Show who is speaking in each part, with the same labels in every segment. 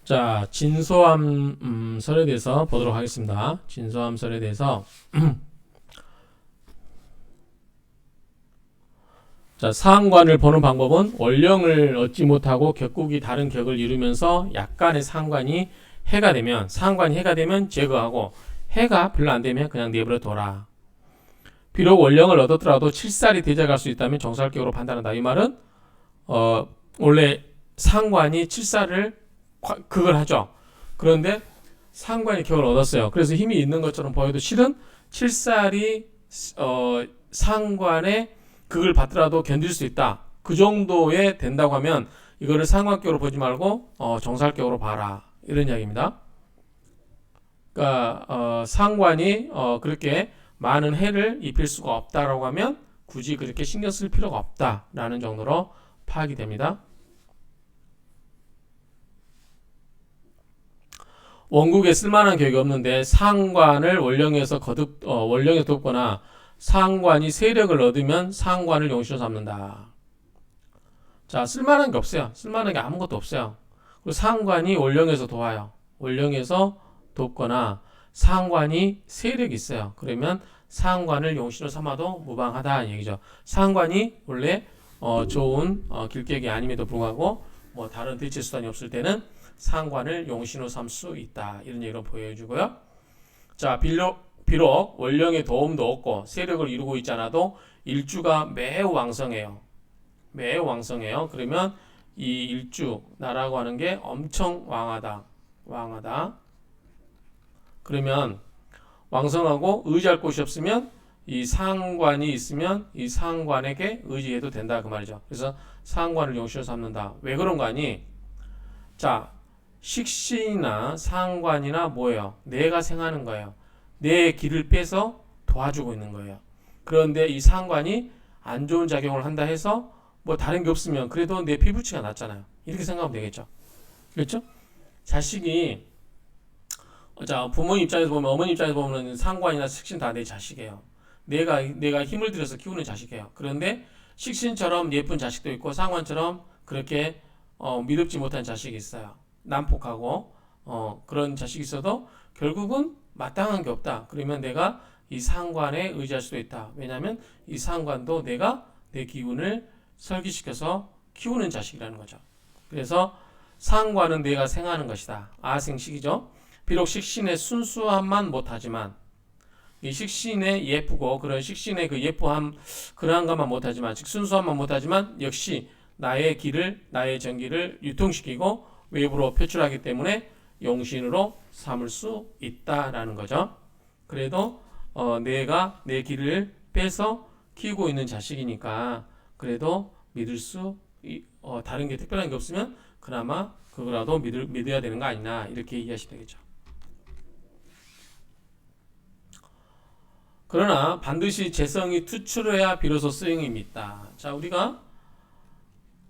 Speaker 1: 자, 진소함설에 대해서 보도록 하겠습니다. 진소함설에 대해서 자, 사항관을 보는 방법은 원령을 얻지 못하고 격국이 다른 격을 이루면서 약간의 상관이 해가 되면 상관이 해가 되면 제거하고 해가 별로 안 되면 그냥 내버려 둬라. 비록 원령을 얻었더라도 칠살이 대적할 수 있다면 정살격으로 판단한다. 이 말은 원래 상관이 칠살을 그걸 하죠. 그런데 상관이 격을 얻었어요. 그래서 힘이 있는 것처럼 보여도 실은 칠살이 상관의 극을 받더라도 견딜 수 있다. 그 정도에 된다고 하면 이거를 상관격으로 보지 말고 정살격으로 봐라. 이런 이야기입니다. 그러니까 상관이 그렇게 많은 해를 입힐 수가 없다라고 하면 굳이 그렇게 신경 쓸 필요가 없다라는 정도로 파악이 됩니다. 원국에 쓸만한 격이 없는데 상관을 원령에서 원령에 돕거나 상관이 세력을 얻으면 상관을 용신으로 삼는다. 자, 쓸만한 게 없어요. 쓸만한 게 아무것도 없어요. 그리고 상관이 원령에서 도와요. 원령에서 돕거나 상관이 세력이 있어요. 그러면 상관을 용신으로 삼아도 무방하다 얘기죠. 상관이 원래 좋은 길격이 아님에도 불구하고 뭐 다른 대체 수단이 없을 때는 상관을 용신으로 삼 수 있다. 이런 얘기로 보여주고요. 자, 비록 원령의 도움도 없고 세력을 이루고 있지 않아도 일주가 매우 왕성해요. 매우 왕성해요. 그러면 이 일주, 나라고 하는 게 엄청 왕하다. 왕하다. 그러면 왕성하고 의지할 곳이 없으면 이 상관이 있으면 이 상관에게 의지해도 된다 그 말이죠. 그래서 상관을 용신으로 삼는다. 왜 그런 거 아니? 자, 식신이나 상관이나 뭐예요? 내가 생하는 거예요. 내 길을 빼서 도와주고 있는 거예요. 그런데 이 상관이 안 좋은 작용을 한다 해서 뭐 다른 게 없으면 그래도 내 피부치가 낫잖아요. 이렇게 생각하면 되겠죠. 그렇죠? 자식이 자, 부모 입장에서 보면 어머니 입장에서 보면 상관이나 식신 다 내 자식이에요. 내가 힘을 들여서 키우는 자식이에요. 그런데 식신처럼 예쁜 자식도 있고 상관처럼 그렇게 미덥지 못한 자식이 있어요. 난폭하고 그런 자식이 있어도 결국은 마땅한 게 없다. 그러면 내가 이 상관에 의지할 수도 있다. 왜냐하면 이 상관도 내가 내 기운을 설기시켜서 키우는 자식이라는 거죠. 그래서 상관은 내가 생하는 것이다. 아생식이죠. 비록 식신의 순수함만 못하지만 이 식신의 예쁘고 그런 식신의 그 예쁘함 그러한 것만 못하지만 즉 순수함만 못하지만 역시 나의 길을 나의 정기를 유통시키고 외부로 표출하기 때문에 용신으로 삼을 수 있다라는 거죠. 그래도 내가 내 길을 빼서 키우고 있는 자식이니까 그래도 믿을 수 다른 게 특별한 게 없으면 그나마 그거라도 믿어야 되는 거 아니냐 이렇게 이해하시면 되겠죠. 그러나 반드시 재성이 투출해야 비로소 쓰임이 있다. 자, 우리가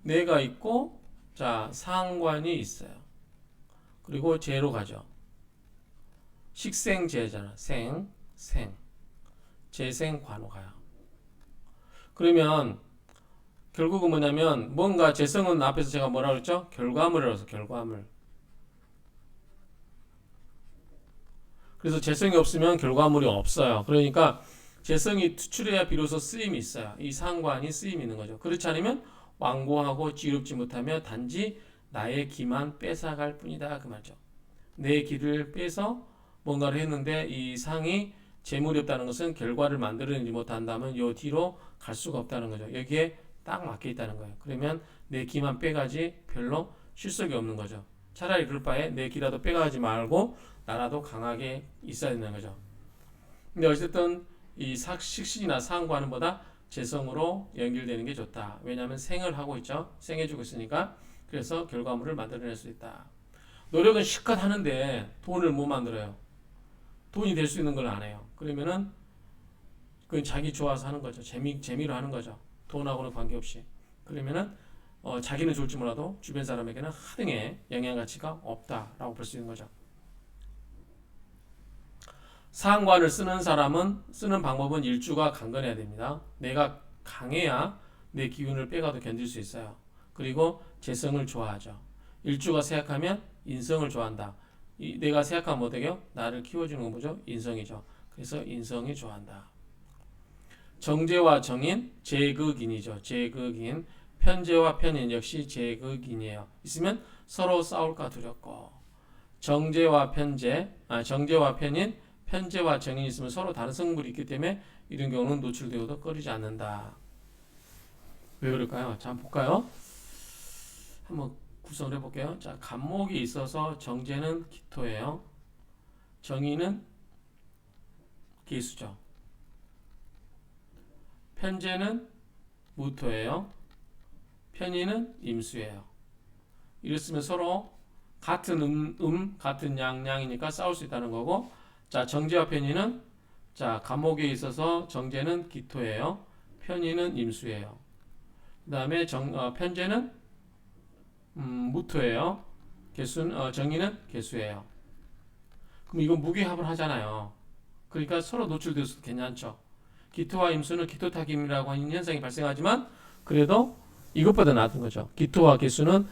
Speaker 1: 내가 있고 자 상관이 있어요. 그리고 재로 가죠. 식생재잖아. 생 재생 관호 가요. 그러면 결국은 뭐냐면 뭔가 재성은 앞에서 제가 뭐라 그랬죠? 결과물이라서 결과물. 그래서 재성이 없으면 결과물이 없어요. 그러니까 재성이 투출해야 비로소 쓰임이 있어요. 이 상관이 쓰임이 있는 거죠. 그렇지 않으면 완고하고 지롭지 못하며 단지 나의 기만 뺏어갈 뿐이다 그 말이죠. 내 기를 빼서 뭔가를 했는데 이 상이 재물이 없다는 것은 결과를 만들어내지 못한다면 요 뒤로 갈 수가 없다는 거죠. 여기에 딱 막혀 있다는 거예요. 그러면 내 기만 빼가지 별로 실속이 없는 거죠. 차라리 그럴 바에 내 기라도 빼가지 말고 나라도 강하게 있어야 된다는 거죠. 근데 어쨌든 이 식신이나 상관은 보다 재성으로 연결되는 게 좋다. 왜냐하면 생을 하고 있죠. 생해주고 있으니까. 그래서 결과물을 만들어낼 수 있다. 노력은 실컷 하는데 돈을 못 만들어요. 돈이 될 수 있는 걸 안 해요. 그러면은 그건 자기 좋아서 하는 거죠. 재미로 하는 거죠. 돈하고는 관계없이. 그러면은 자기는 좋을지 몰라도 주변 사람에게는 하등의 영향 가치가 없다라고 볼 수 있는 거죠. 상관을 쓰는 사람은 쓰는 방법은 일주가 강건해야 됩니다. 내가 강해야 내 기운을 빼가도 견딜 수 있어요. 그리고 재성을 좋아하죠. 일주가 쇠약하면 인성을 좋아한다. 내가 생각하면 뭐 되게요? 나를 키워주는 건 뭐죠? 인성이죠. 그래서 인성이 좋아한다. 정제와 정인, 제극인이죠. 제극인. 편제와 편인 역시 제극인이에요. 있으면 서로 싸울까 두렵고. 정제와 편인, 편제와 정인이 있으면 서로 다른 성분이 있기 때문에 이런 경우는 노출되어도 꺼리지 않는다. 왜 그럴까요? 자, 한번 볼까요? 한번 구성을 해볼게요. 자, 간목이 있어서 정제는 기토예요. 정인은 기수죠. 편제는 무토예요. 편인은 임수예요. 이랬으면 서로 같은 같은 양이니까 싸울 수 있다는 거고. 자, 정제와 편인은 자, 간목에 있어서 정제는 기토예요. 편인은 임수예요. 그 다음에 편제는 무토예요. 정인은 개수예요. 그럼 이건 무게합을 하잖아요. 그러니까 서로 노출되어서 괜찮죠. 기토와 임수는 기토타김이라고 하는 현상이 발생하지만 그래도 이것보다 나은 거죠. 기토와 개수는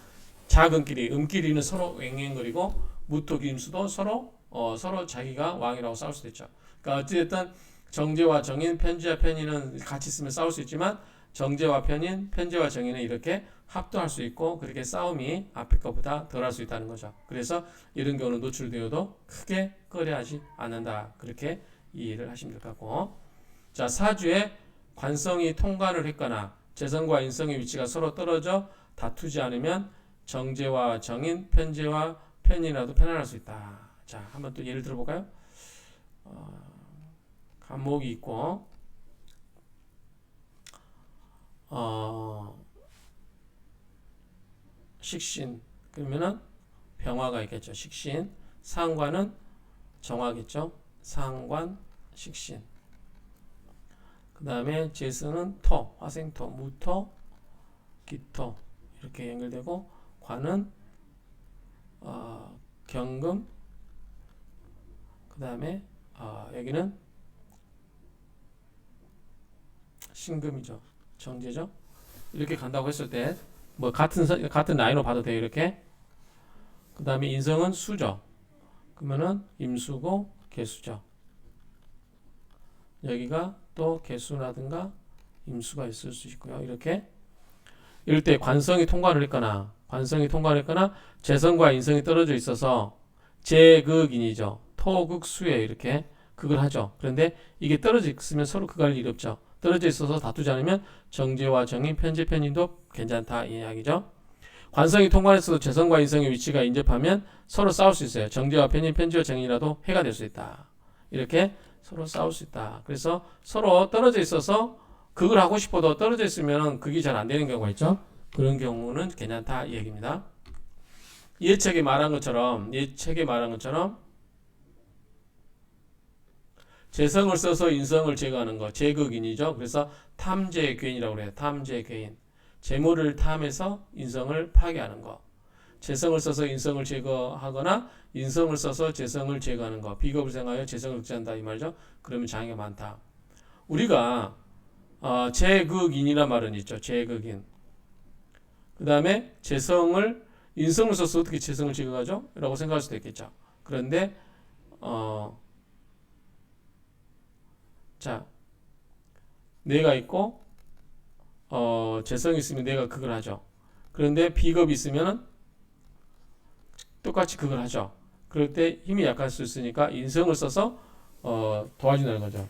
Speaker 1: 작은 끼리, 음끼리는 서로 왱왱거리고 무토, 임수도 서로 자기가 왕이라고 싸울 수도 있죠. 그러니까 어찌됐든 정제와 정인, 편제와 편인은 같이 있으면 싸울 수 있지만 정제와 편인, 편제와 정인은 이렇게 합도할 수 있고 그렇게 싸움이 앞에 것보다 덜 할 수 있다는 거죠. 그래서 이런 경우는 노출되어도 크게 꺼려하지 않는다. 그렇게 이해를 하시면 될 것 같고. 자, 사주에 관성이 통관을 했거나 재성과 인성의 위치가 서로 떨어져 다투지 않으면 정제와 정인, 편제와 편인이라도 편안할 수 있다. 자, 한번 또 예를 들어볼까요? 간목이 있고 식신 그러면은 병화가 있겠죠. 식신. 상관은 정화겠죠. 상관, 식신. 그 다음에 재수는 토, 화생토, 무토, 기토 이렇게 연결되고 관은 경금. 그 다음에 여기는 신금이죠. 정제죠. 이렇게 간다고 했을 때 뭐 같은 라인으로 봐도 돼요. 이렇게. 그 다음에 인성은 수죠. 그러면은 임수고 개수죠. 여기가 또 개수라든가 임수가 있을 수 있고요. 이렇게. 이럴 때 관성이 통과를 했거나 재성과 인성이 떨어져 있어서 제극인이죠. 토극수에 이렇게 극을 하죠. 그런데 이게 떨어져 있으면 서로 극할 일이 없죠. 떨어져 있어서 다투지 않으면 정제와 정인, 편제, 편인도 괜찮다 이 이야기죠. 관성이 통관했어도 재성과 인성의 위치가 인접하면 서로 싸울 수 있어요. 정제와 편인, 편제와 정인이라도 해가 될 수 있다. 이렇게 서로 싸울 수 있다. 그래서 서로 떨어져 있어서 극을 하고 싶어도 떨어져 있으면 극이 잘 안 되는 경우가 있죠. 그런 경우는 괜찮다 이 얘기입니다. 예책에 말한 것처럼 재성을 써서 인성을 제거하는 거 제극인이죠. 그래서 탐재괴인이라고 그래요. 탐재괴인. 재물을 탐해서 인성을 파괴하는 거. 재성을 써서 인성을 제거하거나 인성을 써서 재성을 제거하는 거. 비겁을 생각하여 재성을 억제한다 이 말이죠. 그러면 장애가 많다. 우리가 제극인이란 말은 있죠. 제극인. 그 다음에 인성을 써서 어떻게 재성을 제거하죠? 라고 생각할 수도 있겠죠. 그런데 자, 뇌가 있고 재성이 있으면 뇌가 그걸 하죠. 그런데 비겁이 있으면 똑같이 그걸 하죠. 그럴 때 힘이 약할 수 있으니까 인성을 써서 도와준다는 거죠.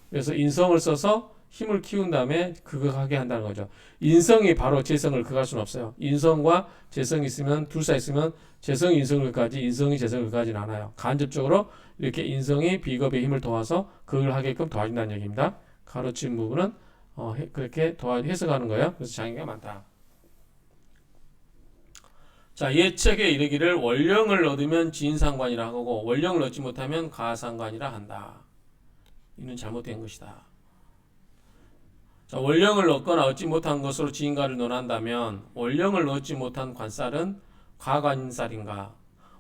Speaker 1: 그래서 인성을 써서 힘을 키운 다음에 극하게 한다는 거죠. 인성이 바로 재성을 극할 수는 없어요. 인성과 재성이 있으면 둘 사이 있으면 재성이 인성을 극하지 인성이 재성을 극하지는 않아요. 간접적으로 이렇게 인성이 비겁의 힘을 도와서 극을 하게끔 도와준다는 얘기입니다. 가르친 부분은 그렇게 해석하는 거예요. 그래서 장애가 많다. 자, 예측에 이르기를 원령을 얻으면 지인상관이라 하고 원령을 얻지 못하면 가상관이라 한다. 이는 잘못된 것이다. 자, 원령을 얻거나 얻지 못한 것으로 지인가를 논한다면 원령을 얻지 못한 관살은 가관인살인가?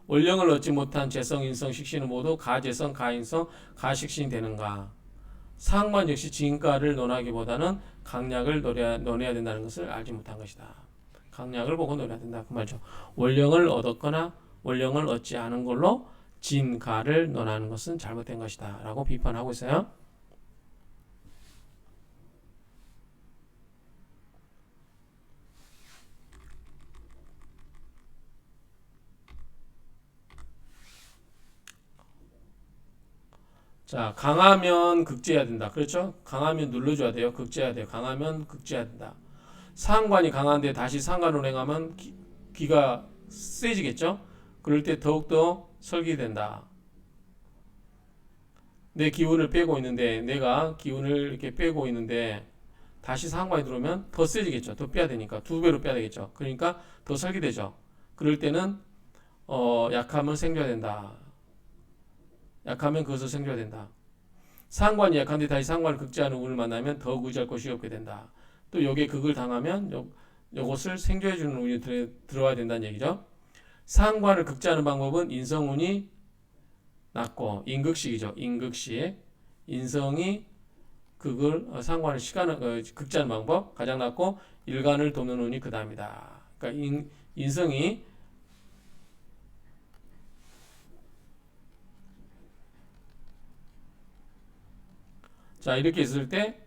Speaker 1: 원령을 얻지 못한 재성, 인성, 식신은 모두 가재성, 가인성, 가식신이 되는가? 상관 역시 지인가를 논하기보다는 강약을 논해야 된다는 것을 알지 못한 것이다. 강약을 보고 논해야 된다 그 말이죠. 원령을 얻었거나 원령을 얻지 않은 걸로 진, 가를 논하는 것은 잘못된 것이다 라고 비판하고 있어요. 자, 강하면 극제해야 된다. 그렇죠? 강하면 눌러줘야 돼요. 극제해야 돼요. 강하면 극제해야 된다. 상관이 강한데 다시 상관으로 행하면 기가 세지겠죠? 그럴 때 더욱더 설기된다. 내 기운을 빼고 있는데 내가 기운을 이렇게 빼고 있는데 다시 상관이 들어오면 더 세지겠죠. 더 빼야 되니까 두 배로 빼야 되겠죠. 그러니까 더 설기되죠. 그럴 때는 약하면 생겨야 된다. 약하면 그것을 생겨야 된다. 상관이 약한데 다시 상관을 극제하는 운을 만나면 더욱 의지할 것이 없게 된다. 또 여기에 극을 당하면 요것을 생겨해주는 운이 들어와야 된다는 얘기죠. 상관을 극제하는 방법은 인성운이 낮고 인극식이죠. 인극식. 인성이 극을 상관을 시간을 극제하는 방법 가장 낮고 일간을 돕는 운이 그 다음이다. 그러니까 인성이 자 이렇게 있을 때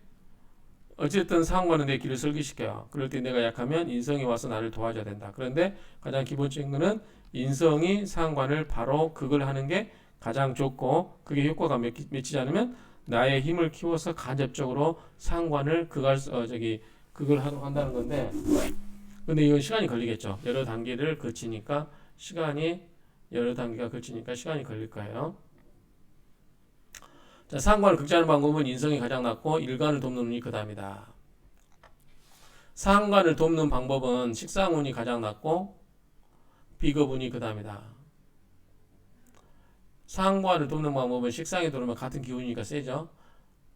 Speaker 1: 어쨌든 상관은 내 길을 설계시켜요. 그럴 때 내가 약하면 인성이 와서 나를 도와줘야 된다. 그런데 가장 기본적인 거는 인성이 상관을 바로 극을 하는 게 가장 좋고 그게 효과가 맺히지 않으면 나의 힘을 키워서 간접적으로 상관을 극을 하도록 한다는 건데 근데 이건 시간이 걸리겠죠. 여러 단계를 거치니까 여러 단계가 거치니까 시간이 걸릴 거예요. 자, 상관을 극제하는 방법은 인성이 가장 낮고 일간을 돕는 운이 그 다음이다. 상관을 돕는 방법은 식상운이 가장 낮고 비겁운이 그 다음이다. 상관을 돕는 방법은 식상이 들어오면 같은 기운이니까 세죠.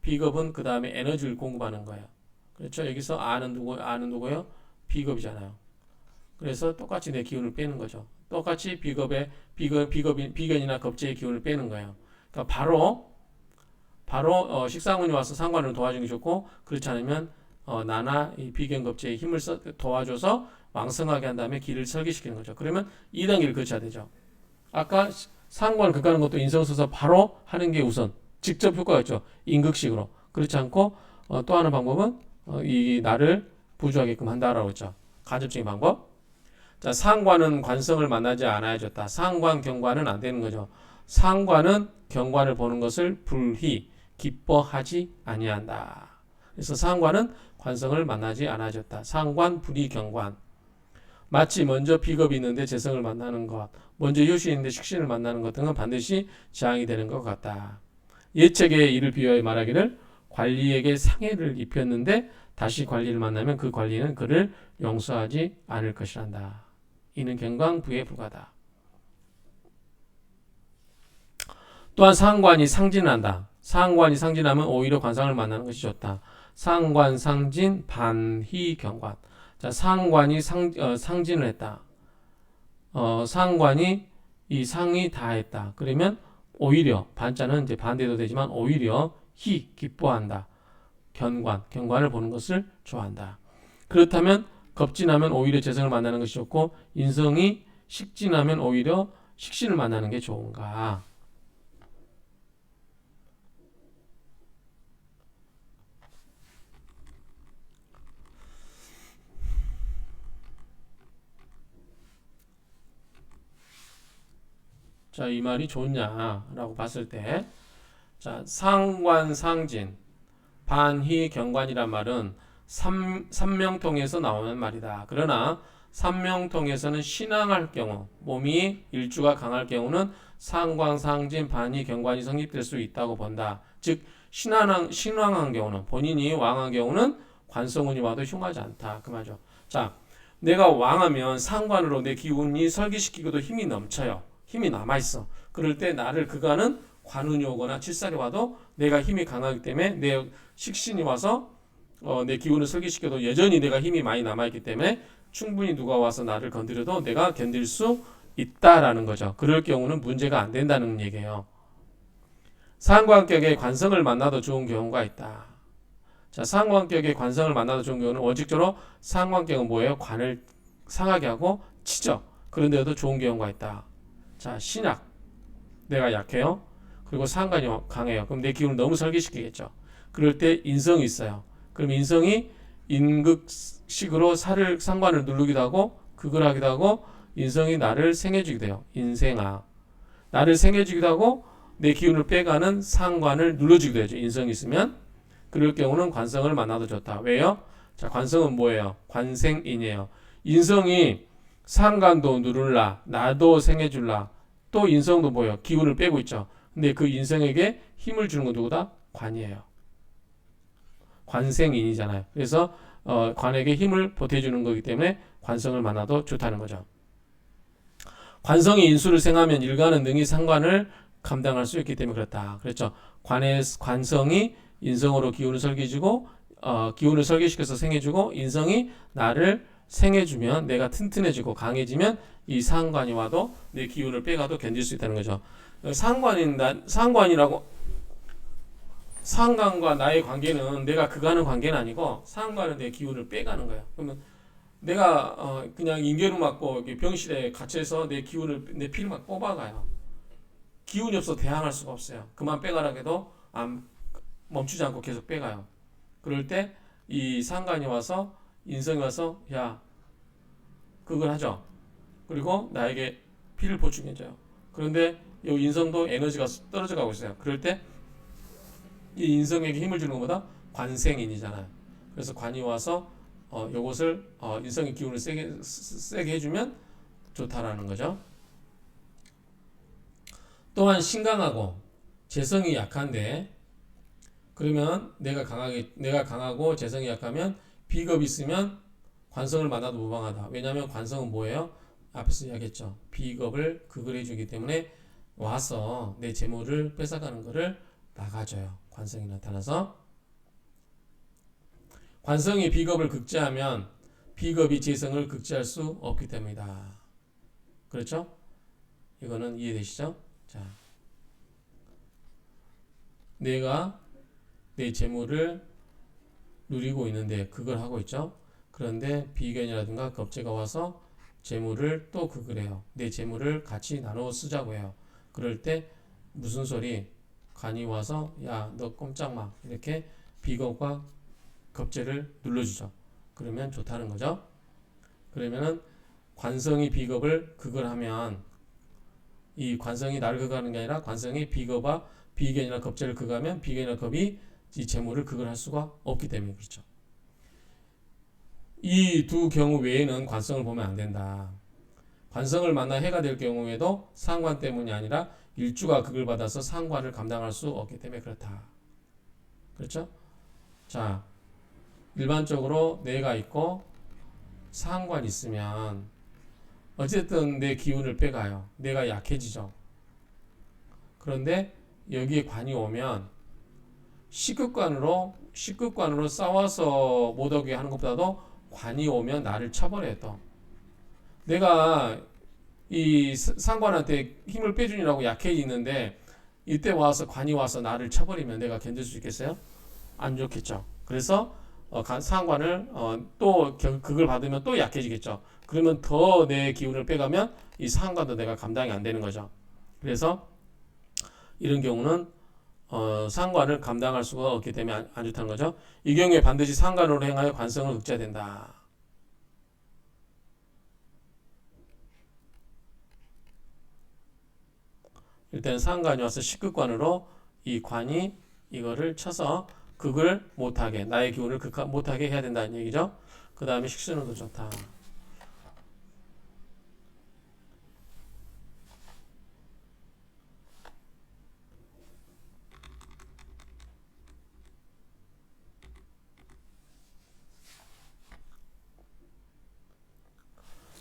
Speaker 1: 비겁은 그 다음에 에너지를 공급하는 거예요. 그렇죠? 여기서 아는 누구예요? 비겁이잖아요. 그래서 똑같이 내 기운을 빼는 거죠. 똑같이 비견이나 겁제의 기운을 빼는 거예요. 그러니까 바로 식상운이 와서 상관을 도와주는 게 좋고 그렇지 않으면 나나 이 비견겁제의 힘을 도와줘서 왕성하게 한 다음에 길을 설계시키는 거죠. 그러면 2단계를 거쳐야 되죠. 아까 상관을 극하는 것도 인성 써서 바로 하는 게 우선 직접 효과가 있죠. 인극식으로. 그렇지 않고 또 하는 방법은 이 나를 부주하게끔 한다라고 했죠. 간접적인 방법. 자, 상관은 관성을 만나지 않아야 졌다. 상관 경관은 안 되는 거죠. 상관은 경관을 보는 것을 불희 기뻐하지 아니한다. 그래서 상관은 관성을 만나지 않아졌다. 상관 불이 경관. 마치 먼저 비겁이 있는데 재성을 만나는 것, 먼저 효신이 있는데 식신을 만나는 것 등은 반드시 재앙이 되는 것 같다. 예책에 이를 비유하여 말하기를 관리에게 상해를 입혔는데 다시 관리를 만나면 그 관리는 그를 용서하지 않을 것이란다. 이는 경광부에 불과하다. 또한 상관이 상진한다. 상관이 상진하면 오히려 관상을 만나는 것이 좋다. 상관, 상진, 반희, 경관. 자, 상관이 상진을 했다. 상관이 이 상이 다 했다. 그러면 오히려 반자는 이제 반대도 되지만 오히려 희 기뻐한다. 경관을 보는 것을 좋아한다. 그렇다면 겁진하면 오히려 재성을 만나는 것이 좋고 인성이 식진하면 오히려 식신을 만나는 게 좋은가? 자, 이 말이 좋냐라고 봤을 때, 자, 상관, 상진, 반희, 경관이란 말은 삼명통에서 나오는 말이다. 그러나 삼명통에서는 신앙할 경우, 몸이 일주가 강할 경우는 상관, 상진, 반희, 경관이 성립될 수 있다고 본다. 즉, 신왕한 경우는, 본인이 왕한 경우는 관성운이 와도 흉하지 않다. 그 말이죠. 자, 내가 왕하면 상관으로 내 기운이 설계시키고도 힘이 넘쳐요. 힘이 남아있어. 그럴 때 나를 그가는 관운이 오거나 칠살이 와도 내가 힘이 강하기 때문에 내 식신이 와서 내 기운을 설계시켜도 여전히 내가 힘이 많이 남아있기 때문에 충분히 누가 와서 나를 건드려도 내가 견딜 수 있다라는 거죠. 그럴 경우는 문제가 안 된다는 얘기예요. 상관격의 관성을 만나도 좋은 경우가 있다. 자, 상관격의 관성을 만나도 좋은 경우는 원칙적으로 상관격은 뭐예요? 관을 상하게 하고 치죠. 그런데도 좋은 경우가 있다. 자, 신약. 내가 약해요. 그리고 상관이 강해요. 그럼 내 기운을 너무 설계시키겠죠. 그럴 때 인성이 있어요. 그럼 인성이 인극식으로 상관을 누르기도 하고 극을 하기도 하고 인성이 나를 생해주기도 해요. 인생아. 나를 생해주기도 하고 내 기운을 빼가는 상관을 눌러주기도 해죠. 인성이 있으면. 그럴 경우는 관성을 만나도 좋다. 왜요? 자, 관성은 뭐예요? 관생인이에요. 인성이 상관도 누를라, 나도 생해줄라, 또 인성도 뭐예요? 기운을 빼고 있죠. 근데 그 인성에게 힘을 주는 건 누구다? 관이에요. 관생인이잖아요. 그래서 관에게 힘을 보태주는 거기 때문에 관성을 만나도 좋다는 거죠. 관성이 인수를 생하면 일가는 능히 상관을 감당할 수 있기 때문에 그렇다. 그렇죠. 관성이 인성으로 기운을 설계해주고 기운을 설계시켜서 생해주고 인성이 나를 생해주면 내가 튼튼해지고 강해지면 이 상관이 와도 내 기운을 빼가도 견딜 수 있다는 거죠. 상관이라고 상관과 나의 관계는 내가 그가는 관계는 아니고 상관은 내 기운을 빼가는 거야. 그러면 내가 그냥 인계로 맞고 병실에 갇혀서 내 기운을 내 피를 막 뽑아가요. 기운이 없어 대항할 수가 없어요. 그만 빼가라 해도 멈추지 않고 계속 빼가요. 그럴 때 이 상관이 와서 인성이 와서 야 그걸 하죠. 그리고 나에게 피를 보충해줘요. 그런데 이 인성도 에너지가 떨어져 가고 있어요. 그럴 때 이 인성에게 힘을 주는 것보다 관생인이잖아요. 그래서 관이 와서 요것을 인성의 기운을 세게 해주면 좋다라는 거죠. 또한 신강하고 재성이 약한데 그러면 내가 강하고 재성이 약하면 비겁이 있으면 관성을 만나도 무방하다. 왜냐하면 관성은 뭐예요? 앞에서 이야기했죠. 비겁을 극을 해주기 때문에 와서 내 재물을 뺏어가는 것을 막아줘요. 관성이 나타나서 관성이 비겁을 극제하면 비겁이 재성을 극제할 수 없기 때문이다. 그렇죠? 이거는 이해되시죠? 자, 내가 내 재물을 누리고 있는데 그걸 하고 있죠. 그런데 비견이라든가 겁재가 와서 재물을 또 극을 해요. 내 재물을 같이 나누어 쓰자고 해요. 그럴 때 무슨 소리? 관이 와서 야 너 꼼짝 마 이렇게 비겁과 겁재를 눌러주죠. 그러면 좋다는 거죠. 그러면은 관성이 비겁을 극을 하면 이 관성이 나를 극하는 게 아니라 관성이 비겁과 비견이나 겁재를 극하면 비견이나 겁이 이 재물을 극을 할 수가 없기 때문에 그렇죠. 이 두 경우 외에는 관성을 보면 안 된다. 관성을 만나 해가 될 경우에도 상관 때문이 아니라 일주가 극을 받아서 상관을 감당할 수 없기 때문에 그렇다. 그렇죠? 자, 일반적으로 내가 있고 상관이 있으면 어쨌든 내 기운을 빼가요. 내가 약해지죠. 그런데 여기에 관이 오면 식극관으로 싸워서 못 오게 하는 것보다도 관이 오면 나를 쳐버려요. 또 내가 이 상관한테 힘을 빼주느라고 약해지는데 이때 와서 관이 와서 나를 쳐버리면 내가 견딜 수 있겠어요? 안 좋겠죠. 그래서 상관을 또 극을 받으면 또 약해지겠죠. 그러면 더 내 기운을 빼가면 이 상관도 내가 감당이 안 되는 거죠. 그래서 이런 경우는 상관을 감당할 수가 없기 때문에 안 좋다는 거죠. 이 경우에 반드시 상관으로 행하여 관성을 극제해야 된다. 일단 상관이 와서 식극관으로 이 관이 이거를 쳐서 극을 못하게 나의 기운을 못하게 해야 된다는 얘기죠. 그 다음에 식신호도 좋다.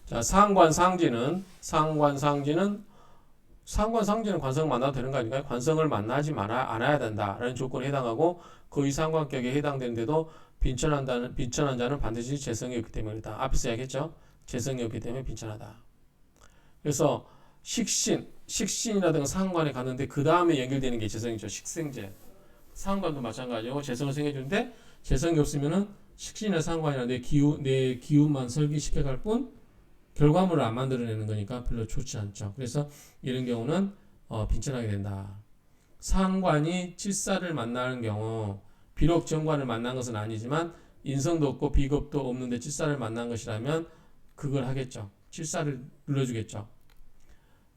Speaker 1: 자, 상관상지는 관성을 만나도 되는 거 아닌가요? 관성을 만나지 않아야 된다라는 조건에 해당하고 거의 상관격에 해당되는데도 빈천한 자는 반드시 재성이 없기 때문이다. 앞에서 이야기했죠. 재성이 없기 때문에 빈천하다. 그래서 식신이라든가 상관에 갔는데 그 다음에 연결되는 게 재성이죠. 식생재. 상관도 마찬가지고 재성을 생겨주는데 재성이 없으면은 식신이나 상관이나 내 기운만 설계시켜 갈 뿐 결과물을 안 만들어내는 거니까 별로 좋지 않죠. 그래서 이런 경우는 빈천하게 된다. 상관이 칠사를 만나는 경우 비록 정관을 만난 것은 아니지만 인성도 없고 비겁도 없는데 칠사를 만난 것이라면 그걸 하겠죠. 칠사를 눌러주겠죠.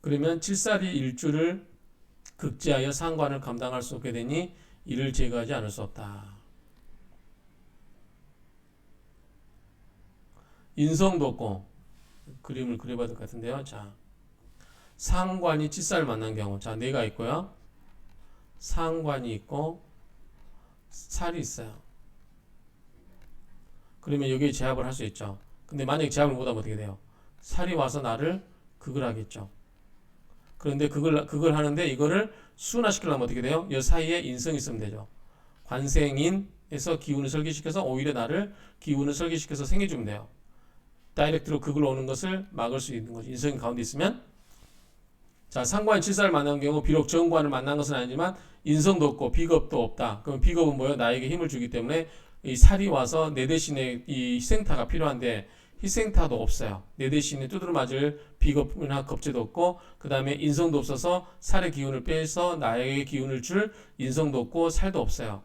Speaker 1: 그러면 칠살이 일주를 극지하여 상관을 감당할 수 없게 되니 이를 제거하지 않을 수 없다. 인성도 없고 그림을 그려봐야 될 것 같은데요. 자, 상관이 칠살을 만난 경우, 자, 뇌가 있고요. 상관이 있고 살이 있어요. 그러면 여기에 제압을 할 수 있죠. 근데 만약에 제압을 못하면 어떻게 돼요? 살이 와서 나를 극을 하겠죠. 그런데 그걸 하는데 이거를 순화시키려면 어떻게 돼요? 이 사이에 인성이 있으면 되죠. 관생인에서 기운을 설계시켜서 오히려 나를 기운을 설계시켜서 생겨주면 돼요. 다이렉트로 극을 오는 것을 막을 수 있는 거죠. 인성이 가운데 있으면. 자, 상관이 칠사를 만난 경우 비록 정관을 만난 것은 아니지만 인성도 없고 비겁도 없다. 그럼 비겁은 뭐예요? 나에게 힘을 주기 때문에 이 살이 와서 내 대신에 이 희생타가 필요한데 희생타도 없어요. 내 대신에 두드러 맞을 비겁이나 겁재도 없고 그 다음에 인성도 없어서 살의 기운을 빼서 나에게 기운을 줄 인성도 없고 살도 없어요.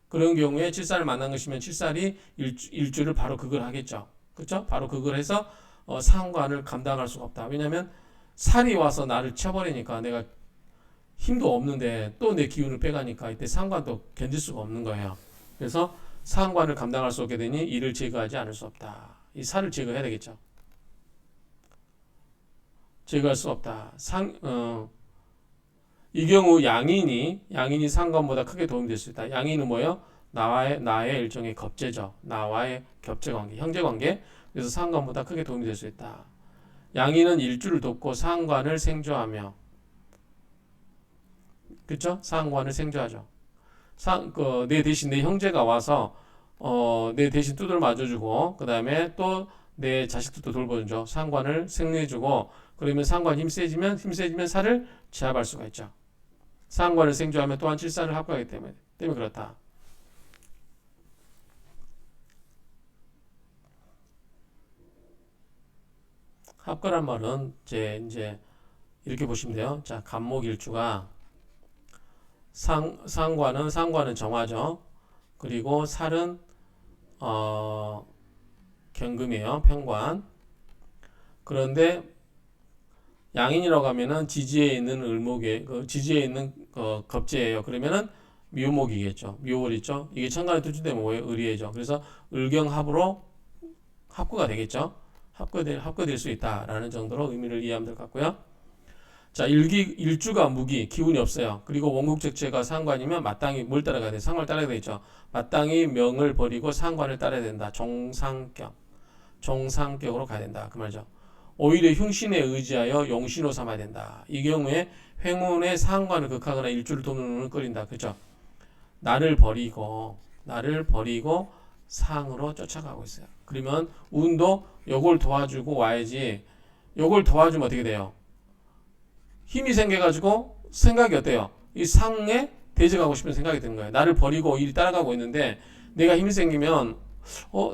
Speaker 1: 그런 경우에 칠살을 만난 것이면 칠살이 일주를 바로 극을 하겠죠. 그렇죠? 바로 극을 해서 상관을 감당할 수가 없다. 왜냐하면 살이 와서 나를 쳐버리니까 내가 힘도 없는데 또 내 기운을 빼가니까 이때 상관도 견딜 수가 없는 거예요. 그래서 상관을 감당할 수 없게 되니 이를 제거하지 않을 수 없다. 이 살을 제거해야 되겠죠. 제거할 수 없다. 이 경우 양인이 상관보다 크게 도움이 될 수 있다. 양인은 뭐예요? 나의 일종의 겁재죠. 나와의 겹재관계, 형제관계. 그래서 상관보다 크게 도움이 될 수 있다. 양인은 일주를 돕고 상관을 생조하며, 그렇죠? 상관을 생조하죠. 내 대신 내 형제가 와서 내 대신 두드러 맞아주고 그 다음에 또 내 자식들도 돌보죠. 상관을 생리해주고 그러면 상관 힘 세지면 살을 제압할 수가 있죠. 상관을 생조하면 또한 칠살을 합하기 때문에 그렇다. 합거란 말은 이제 이렇게 보시면 돼요. 자, 간목일주가 상관은 정화죠. 그리고 살은 경금이에요. 편관. 그런데 양인이라고 하면은 지지에 있는 을목에 지지에 있는 겁재예요. 그러면은 묘목이겠죠. 묘월 있죠. 이게 천간에 투출되면 뭐예요? 을이죠. 그래서 을경합으로 합구가 되겠죠. 합구될 수 있다라는 정도로 의미를 이해하면 될 것 같고요. 자, 일주가 무기, 기운이 없어요. 그리고 원국적재가 상관이면 마땅히 뭘 따라가야 돼? 상관을 따라야 되겠죠. 마땅히 명을 버리고 상관을 따라야 된다. 정상격으로 가야 된다. 그 말이죠. 오히려 흉신에 의지하여 용신으로 삼아야 된다. 이 경우에 행운의 상관을 극하거나 일주를 돕는 운을 끓인다. 그렇죠? 나를 버리고 상으로 쫓아가고 있어요. 그러면 운도 요걸 도와주고 와야지. 요걸 도와주면 어떻게 돼요? 힘이 생겨가지고 생각이 어때요? 이 상에 대적하고 싶은 생각이 드는 거예요. 나를 버리고 일이 따라가고 있는데 내가 힘이 생기면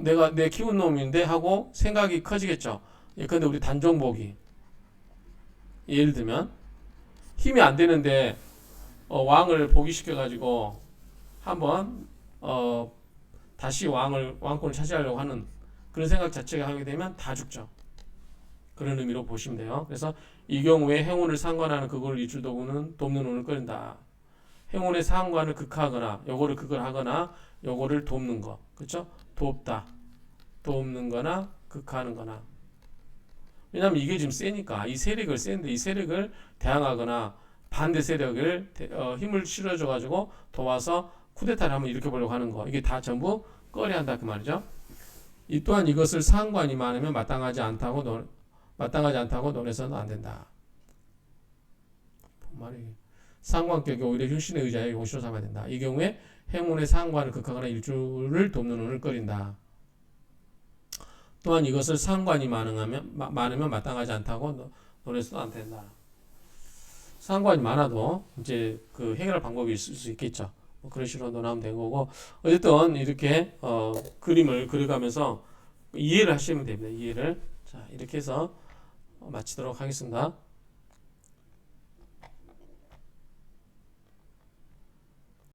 Speaker 1: 내가 내 키운 놈인데 하고 생각이 커지겠죠. 근데 우리 단종복이 예를 들면 힘이 안 되는데 왕을 복위시켜가지고 한번 다시 왕권을 차지하려고 하는 그런 생각 자체가 하게 되면 다 죽죠. 그런 의미로 보시면 돼요. 그래서 이 경우에 행운을 상관하는 그걸 일주도구는 돕는 운을 끓인다. 행운의 상관을 극하거나 요거를 극을 하거나 요거를 돕는 거. 그렇죠? 돕는 거나 극하는 거나. 왜냐면 이게 지금 세니까 이 세력을 센데 이 세력을 대항하거나 반대 세력을 힘을 실어줘 가지고 도와서 쿠데타를 한번 일으켜보려고 하는 거. 이게 다 전부 꺼려야 한다 그 말이죠. 이 또한 이것을 상관이 많으면 마땅하지 않다고 논해서는 안 된다. 말이 상관격이 오히려 흉신에 의지하여 용신으로 삼아야 된다. 이 경우에 행운의 상관을 극하거나 일주를 돕는 운을 끓인다. 또한 이것을 상관이 많으면 마땅하지 않다고 논해서도 안 된다. 상관이 많아도 이제 그 해결할 방법이 있을 수 있겠죠. 그런 식으로 논하면 된 거고 어쨌든 이렇게 그림을 그려가면서 이해를 하시면 됩니다. 이해를. 자. 자, 이렇게 해서 마치도록 하겠습니다.